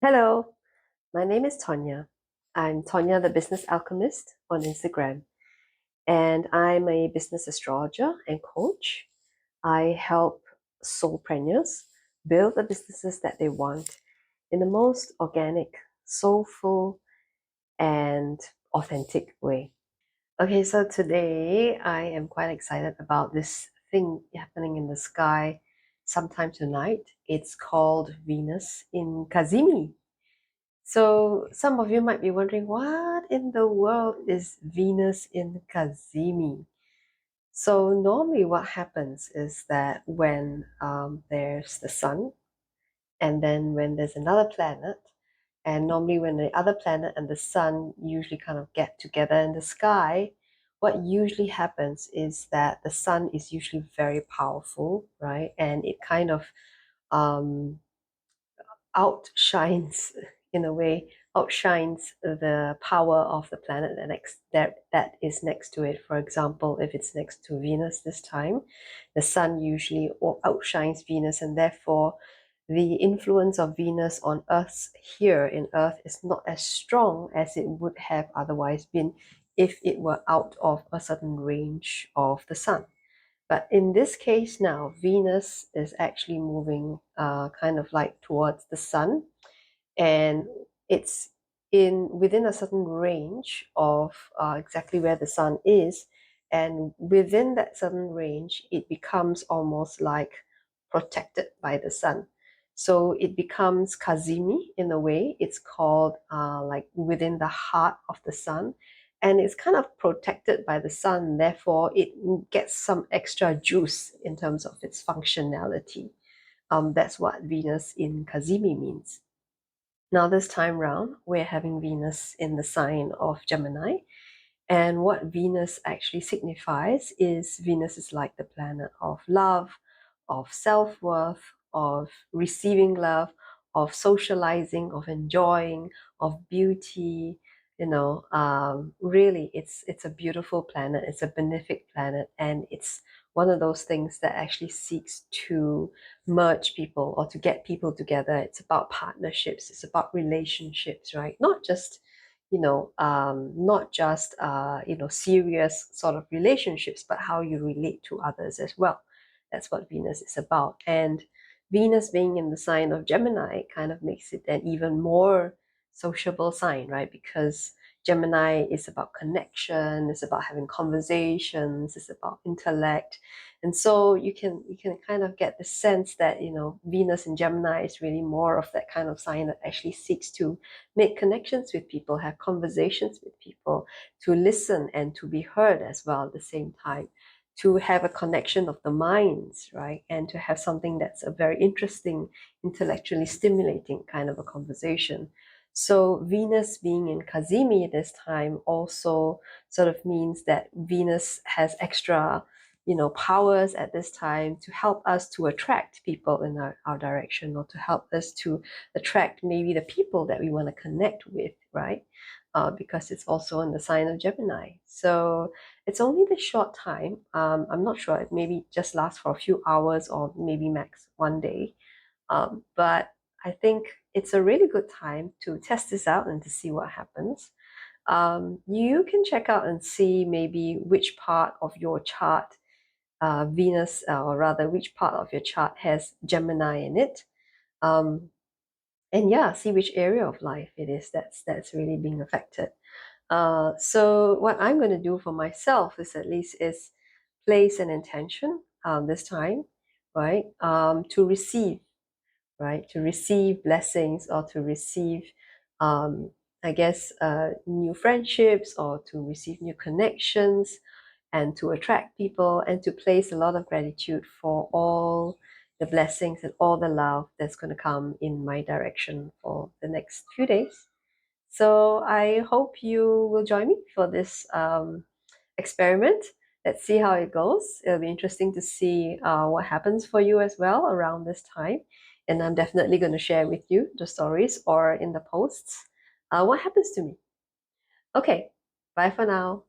Hello, my name is Tonya. I'm Tonya, the Business Alchemist on Instagram, and I'm a business astrologer and coach. I help soulpreneurs build the businesses that they want in the most organic, soulful, and authentic way. Okay, so today I am quite excited about this thing happening in the sky sometime tonight. It's called Venus in Cazimi. So some of you might be wondering, what in the world is Venus in Cazimi? So normally what happens is that when there's the sun, and then when there's another planet, and normally when the other planet and the sun usually kind of get together in the sky, what usually happens is that the sun is usually very powerful, right? And it kind of um, outshines in a way outshines the power of the planet that is next to it. For example, if it's next to Venus this time, the sun usually outshines Venus, and therefore the influence of Venus on us here in Earth is not as strong as it would have otherwise been if it were out of a certain range of the sun. But in this case now, Venus is actually moving kind of like towards the sun, and it's in within a certain range of exactly where the sun is, and within that certain range, it becomes almost like protected by the sun. So it becomes Kazimi in a way. It's called like within the heart of the sun, and it's kind of protected by the sun. Therefore, it gets some extra juice in terms of its functionality. That's what Venus in Kazimi means. Now, this time round, we're having Venus in the sign of Gemini. And what Venus actually signifies is Venus is like the planet of love, of self worth, of receiving love, of socializing, of enjoying, of beauty. Really, it's a beautiful planet. It's a benefic planet, and it's one of those things that actually seeks to merge people or to get people together. It's about partnerships. It's about relationships, right? Not just serious sort of relationships, but how you relate to others as well. That's what Venus is about. And Venus being in the sign of Gemini kind of makes it an even more sociable sign, right? Because Gemini is about connection, it's about having conversations, it's about intellect. And so you can kind of get the sense that, Venus in Gemini is really more of that kind of sign that actually seeks to make connections with people, have conversations with people, to listen and to be heard as well at the same time, to have a connection of the minds, right? And to have something that's a very interesting, intellectually stimulating kind of a conversation. So Venus being in Cazimi this time also sort of means that Venus has extra powers at this time to help us to attract people in our direction, or to help us to attract maybe the people that we want to connect with, right? Because it's also in the sign of Gemini. So it's only this short time. I'm not sure, it maybe just lasts for a few hours or maybe max one day. But I think it's a really good time to test this out and to see what happens. You can check out and see maybe which part of your chart, Venus, or rather, which part of your chart has Gemini in it. And yeah, see which area of life it is that's really being affected. So what I'm going to do for myself is at least is place an intention this time, right? To receive, right? To receive blessings, or to receive, I guess, new friendships, or to receive new connections, and to attract people, and to place a lot of gratitude for all the blessings and all the love that's going to come in my direction for the next few days. So I hope you will join me for this experiment. Let's see how it goes. It'll be interesting to see what happens for you as well around this time. And I'm definitely going to share with you the stories or in the posts what happens to me. Okay, bye for now.